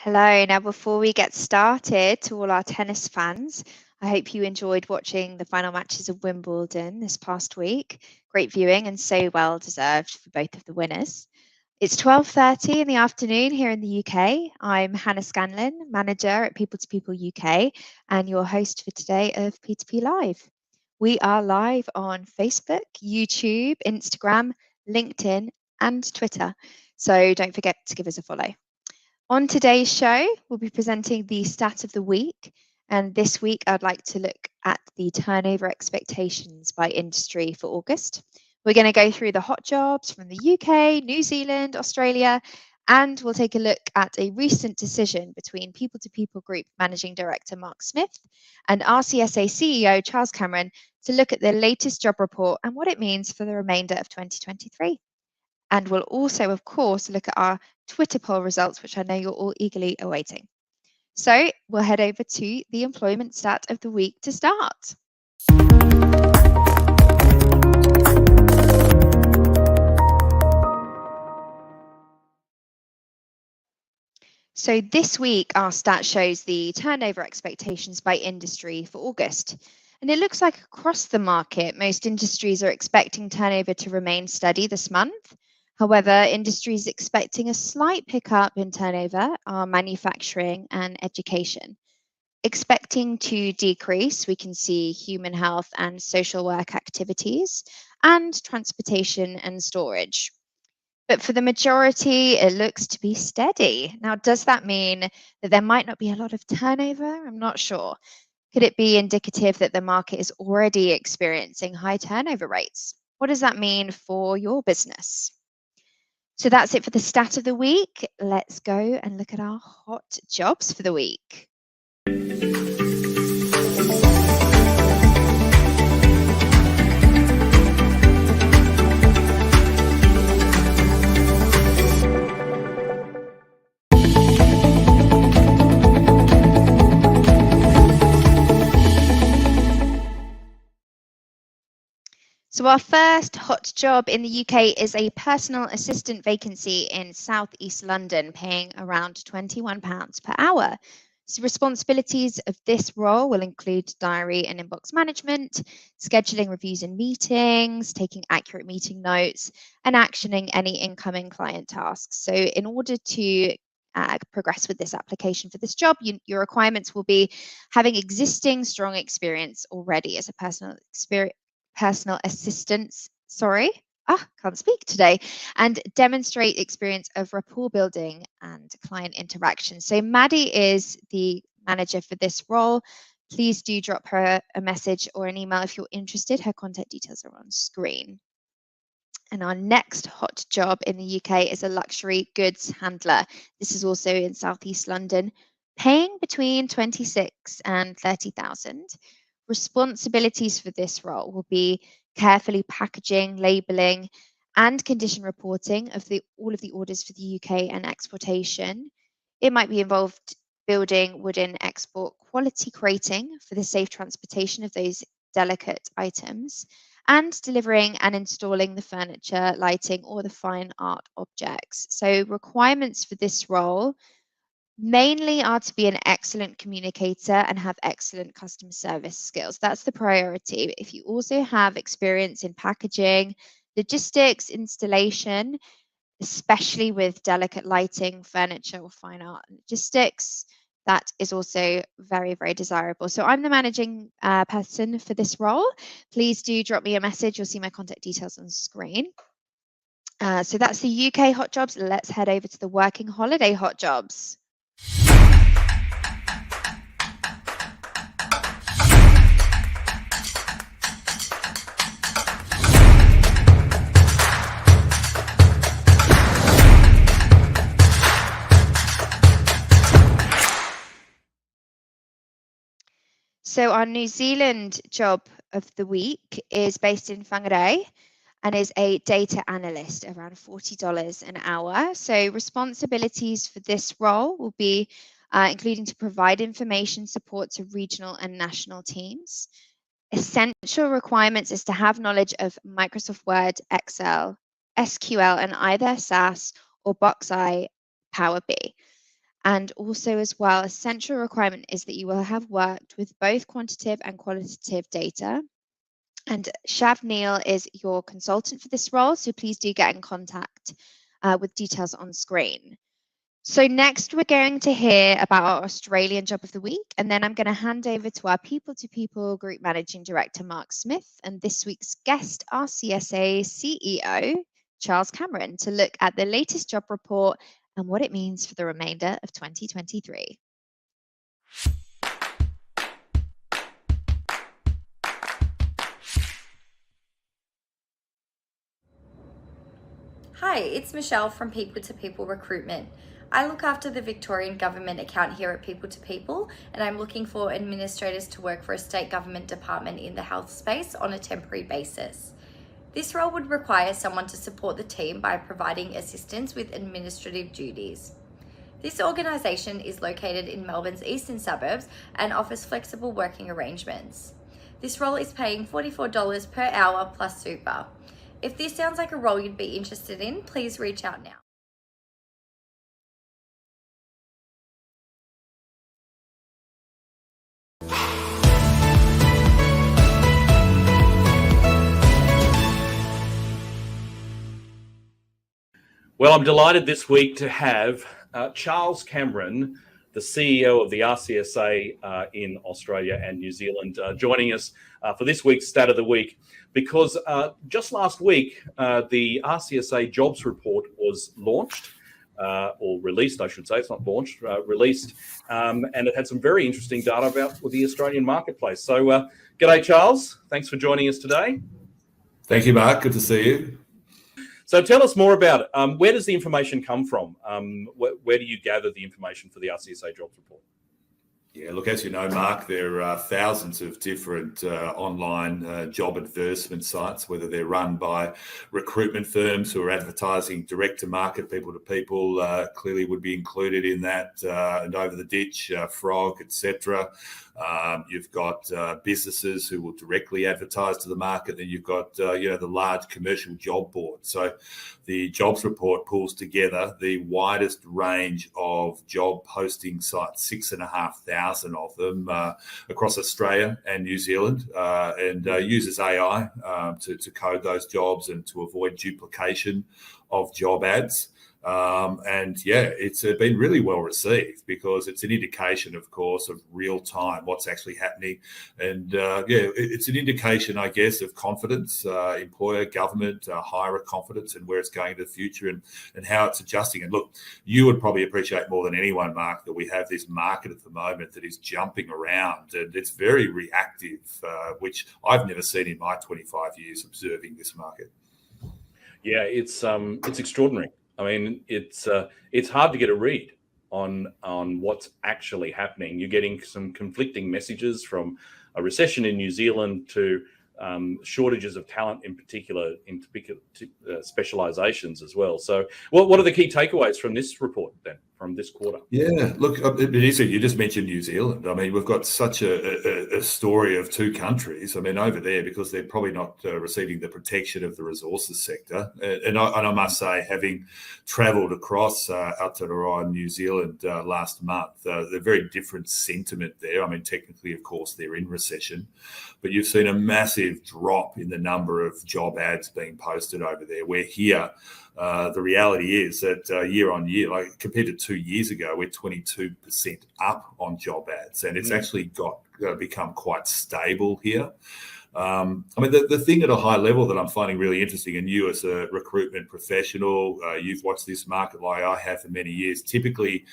Hello. Now, before we get started, to all our tennis fans, I hope you enjoyed watching the final matches of Wimbledon this past week. Great viewing and so well deserved for both of the winners. It's 12:30 in the afternoon here in the UK. I'm Hannah Scanlon, manager at People2People UK, and your host for today of P2P Live. We are live on Facebook, YouTube, Instagram, LinkedIn, and Twitter. So don't forget to give us a follow. On today's show, we'll be presenting the stat of the week. And this week, I'd like to look at the turnover expectations by industry for August. We're going to go through the hot jobs from the UK, New Zealand, Australia, and we'll take a look at a recent decision between People2People Group Managing Director Mark Smith and RCSA CEO Charles Cameron to look at the latest job report and what it means for the remainder of 2023. And we'll also, of course, look at our Twitter poll results, which I know you're all eagerly awaiting. So we'll head over to the employment stat of the week to start. So this week, our stat shows the turnover expectations by industry for August. And it looks like across the market, most industries are expecting turnover to remain steady this month. However, industries expecting a slight pickup in turnover are manufacturing and education. Expecting to decrease, we can see human health and social work activities and transportation and storage. But for the majority, it looks to be steady. Now, does that mean that there might not be a lot of turnover? I'm not sure. Could it be indicative that the market is already experiencing high turnover rates? What does that mean for your business? So that's it for the stat of the week. Let's go and look at our hot jobs for the week. So our first hot job in the UK is a personal assistant vacancy in South East London, paying around £21 per hour. So responsibilities of this role will include diary and inbox management, scheduling reviews and meetings, taking accurate meeting notes, and actioning any incoming client tasks. So in order to progress with this application for this job, your requirements will be having existing strong experience already as a personal assistance, can't speak today, and demonstrate experience of rapport building and client interaction. So Maddie is the manager for this role. Please do drop her a message or an email if you're interested. Her contact details are on screen. And our next hot job in the UK is a luxury goods handler. This is also in Southeast London, paying between 26 and 30,000. Responsibilities for this role will be carefully packaging, labeling, and condition reporting of all of the orders for the UK and exportation. It might be involved building wooden export quality crating for the safe transportation of those delicate items, and delivering and installing the furniture, lighting, or the fine art objects. So requirements for this role mainly are to be an excellent communicator and have excellent customer service skills. That's the priority. If you also have experience in packaging, logistics, installation, especially with delicate lighting, furniture, or fine art and logistics, that is also very, very desirable. So I'm the managing person for this role. Please do drop me a message. You'll see my contact details on screen. So that's the UK hot jobs. Let's head over to the working holiday hot jobs. So our New Zealand job of the week is based in Whangarei and is a data analyst, around $40 an hour. So responsibilities for this role will be including to provide information support to regional and national teams. Essential requirements is to have knowledge of Microsoft Word, Excel, SQL, and either SAS or Box-I Power BI. And also as well, a central requirement is that you will have worked with both quantitative and qualitative data. And Shav Neil is your consultant for this role, so please do get in contact with details on screen. So next we're going to hear about our Australian job of the week, and then I'm going to hand over to our People2People Group Managing Director, Mark Smith, and this week's guest, RCSA CEO, Charles Cameron, to look at the latest job report and what it means for the remainder of 2023. Hi, it's Michelle from People2People Recruitment. I look after the Victorian Government account here at People2People, and I'm looking for administrators to work for a state government department in the health space on a temporary basis. This role would require someone to support the team by providing assistance with administrative duties. This organisation is located in Melbourne's eastern suburbs and offers flexible working arrangements. This role is paying $44 per hour plus super. If this sounds like a role you'd be interested in, please reach out now. Well, I'm delighted this week to have Charles Cameron, the CEO of the RCSA in Australia and New Zealand, joining us for this week's Stat of the Week. Because just last week, the RCSA jobs report was launched, or released, I should say. It's not launched, released. And it had some very interesting data about the Australian marketplace. So g'day, Charles. Thanks for joining us today. Thank you, Mark. Good to see you. So tell us more about it. Where does the information come from? Where do you gather the information for the RCSA jobs report? Yeah, look, as you know, Mark, there are thousands of different online job advertisement sites, whether they're run by recruitment firms who are advertising direct to market, people to people, clearly would be included in that, and Over the Ditch, Frog, etc. You've got businesses who will directly advertise to the market. Then you've got the large commercial job boards. So the jobs report pulls together the widest range of job posting sites, 6,500 of them across Australia and New Zealand, and uses AI to code those jobs and to avoid duplication of job ads. And yeah, it's been really well received because it's an indication, of course, of real time, what's actually happening. And it's an indication, I guess, of confidence, employer, government, hirer confidence and where it's going in the future and how it's adjusting. And look, you would probably appreciate more than anyone, Mark, that we have this market at the moment that is jumping around and it's very reactive, which I've never seen in my 25 years observing this market. Yeah, it's extraordinary. I mean, it's hard to get a read on what's actually happening. You're getting some conflicting messages from a recession in New Zealand to shortages of talent in particular specializations as well. So what are the key takeaways from this report then, from this quarter? Yeah, look, it is. You just mentioned New Zealand. I mean, we've got such a story of two countries. I mean, over there, because they're probably not receiving the protection of the resources sector. And I must say, having travelled across Aotearoa, New Zealand last month, they're very different sentiment there. I mean, technically, of course, they're in recession, but you've seen a massive drop in the number of job ads being posted over there. Where here, the reality is that year on year, like compared to 2 years ago, we're 22% up on job ads, and it's actually become quite stable here. I mean, the thing at a high level that I'm finding really interesting, and you as a recruitment professional, you've watched this market like I have for many years. Typically,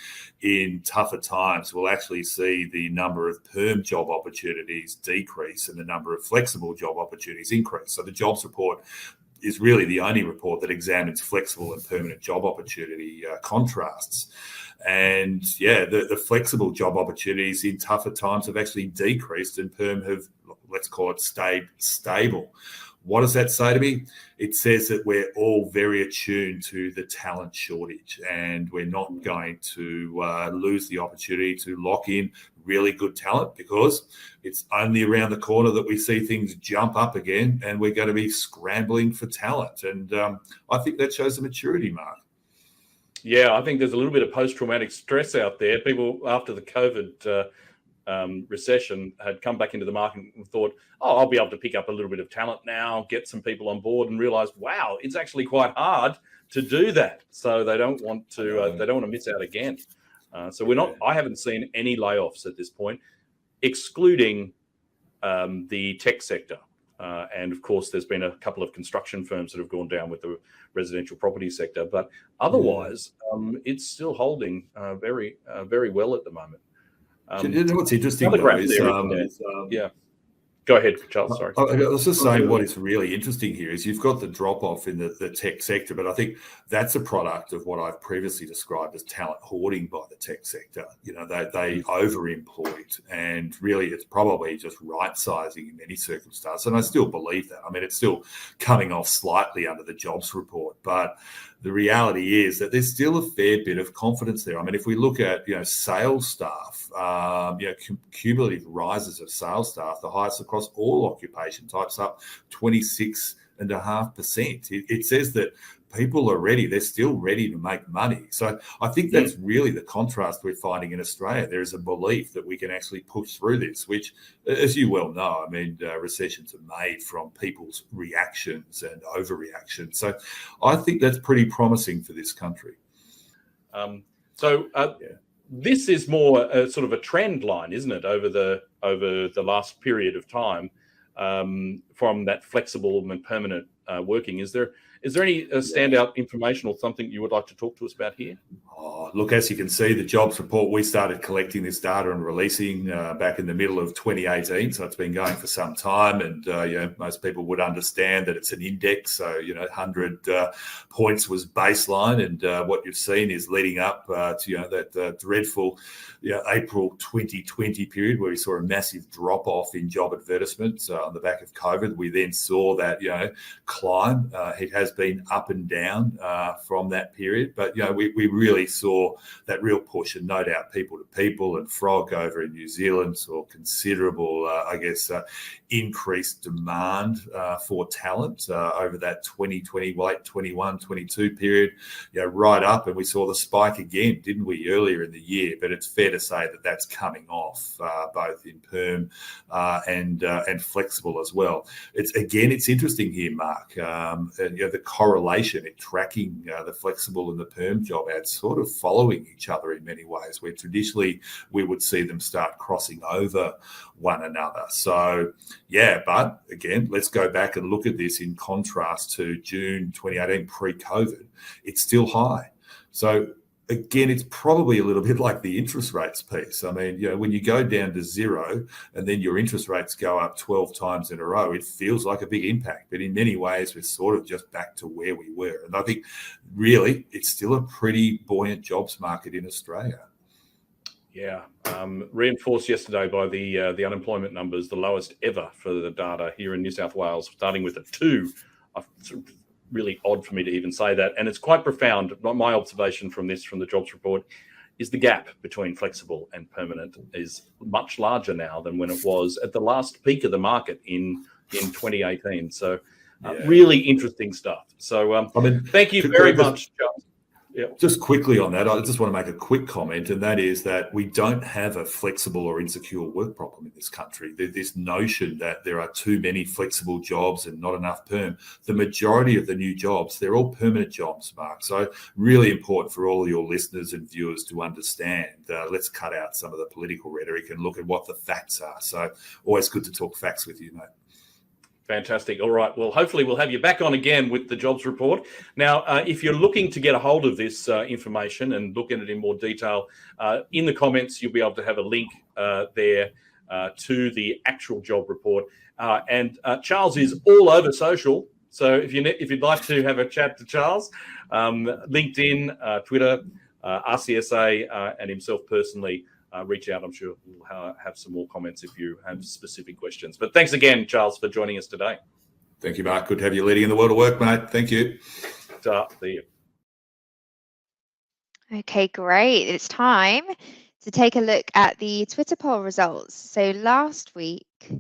in tougher times, we'll actually see the number of perm job opportunities decrease and the number of flexible job opportunities increase. So the jobs report is really the only report that examines flexible and permanent job opportunity contrasts. And yeah, the flexible job opportunities in tougher times have actually decreased and perm have, let's call it, stayed stable. What does that say to me? It says that we're all very attuned to the talent shortage and we're not going to lose the opportunity to lock in really good talent, because it's only around the corner that we see things jump up again and we're going to be scrambling for talent. And I think that shows the maturity, Mark. Yeah, I think there's a little bit of post-traumatic stress out there. People after the COVID recession had come back into the market and thought, oh, I'll be able to pick up a little bit of talent now, get some people on board, and realized, wow, it's actually quite hard to do that. So they don't want to miss out again. So I haven't seen any layoffs at this point, excluding the tech sector. And of course, there's been a couple of construction firms that have gone down with the residential property sector, but otherwise, it's still holding very well at the moment. You know what's interesting though is, yeah. Go ahead, Charles. Sorry. I was just saying what is really interesting here is you've got the drop-off in the tech sector, but I think that's a product of what I've previously described as talent hoarding by the tech sector. You know, they overemployed, and really it's probably just right-sizing in many circumstances. And I still believe that. I mean, it's still coming off slightly under the jobs report, but the reality is that there's still a fair bit of confidence there. I mean, if we look at, sales staff, cumulative rises of sales staff, the highest across all occupation types, up 26.5%. It says that people are ready. They're still ready to make money. So I think that's really the contrast we're finding in Australia. There is a belief that we can actually push through this, which, as you well know, I mean, recessions are made from people's reactions and overreaction. So I think that's pretty promising for this country. This is more sort of a trend line, isn't it, over the last period of time, from that flexible and permanent working. Is there any standout information or something you would like to talk to us about here? Oh, look, as you can see, the jobs report, we started collecting this data and releasing back in the middle of 2018. So it's been going for some time, and most people would understand that it's an index. So 100 points was baseline, and what you've seen is leading up to that dreadful April 2020 period where we saw a massive drop off in job advertisements on the back of COVID. We then saw that climb. It has been up and down from that period, but we really saw that real push, and no doubt people to people and frog over in New Zealand saw considerable, increased demand for talent over that 2020, late 21, 22 period, right up. And we saw the spike again, didn't we, earlier in the year? But it's fair to say that that's coming off, both in perm and flexible as well. It's interesting here, Mark. The correlation in tracking the flexible and the perm job ads sort of following each other in many ways, where traditionally we would see them start crossing over one another. So, but again, let's go back and look at this in contrast to June 2018, pre-COVID. It's still high. So again, it's probably a little bit like the interest rates piece. I mean, when you go down to zero and then your interest rates go up 12 times in a row, it feels like a big impact. But in many ways, we're sort of just back to where we were. And I think really it's still a pretty buoyant jobs market in Australia. Yeah, reinforced yesterday by the unemployment numbers, the lowest ever for the data here in New South Wales, starting with a 2. It's really odd for me to even say that, and it's quite profound. My observation from the jobs report is the gap between flexible and permanent is much larger now than when it was at the last peak of the market in 2018. So really interesting stuff. So thank you very much, Charles. Yeah. Just quickly on that, I just want to make a quick comment, and that is that we don't have a flexible or insecure work problem in this country. This notion that there are too many flexible jobs and not enough perm. The majority of the new jobs, they're all permanent jobs, Mark. So really important for all your listeners and viewers to understand. Let's cut out some of the political rhetoric and look at what the facts are. So always good to talk facts with you, mate. Fantastic. All right. Well, hopefully we'll have you back on again with the jobs report. Now, if you're looking to get a hold of this information and look at it in more detail, in the comments, you'll be able to have a link there to the actual job report. And Charles is all over social. So if you'd like to have a chat to Charles, LinkedIn, Twitter, RCSA, and himself personally, reach out. I'm sure we'll have some more comments if you have specific questions. But thanks again, Charles, for joining us today. Thank you, Mark. Good to have you leading in the world of work, mate. Thank you. See you. Okay, great. It's time to take a look at the Twitter poll results. So last week,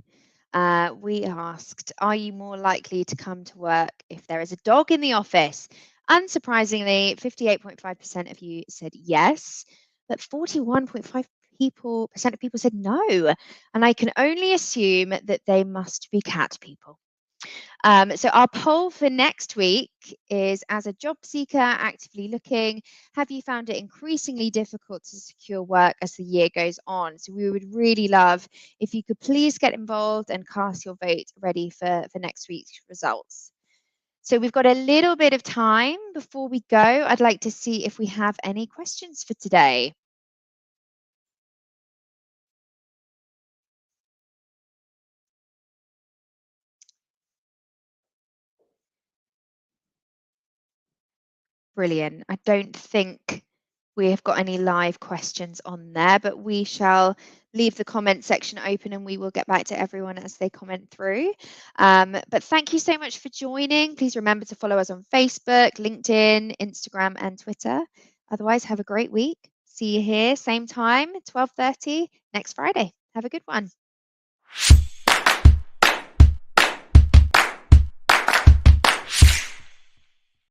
we asked, are you more likely to come to work if there is a dog in the office? Unsurprisingly, 58.5% of you said yes, but 41.5% of people said no. And I can only assume that they must be cat people. So our poll for next week is, as a job seeker actively looking, have you found it increasingly difficult to secure work as the year goes on? So we would really love if you could please get involved and cast your vote ready for next week's results. So we've got a little bit of time before we go. I'd like to see if we have any questions for today. Brilliant. I don't think we have got any live questions on there, but we shall leave the comment section open and we will get back to everyone as they comment through. But thank you so much for joining. Please remember to follow us on Facebook, LinkedIn, Instagram, and Twitter. Otherwise, have a great week. See you here, same time, 12:30 next Friday. Have a good one.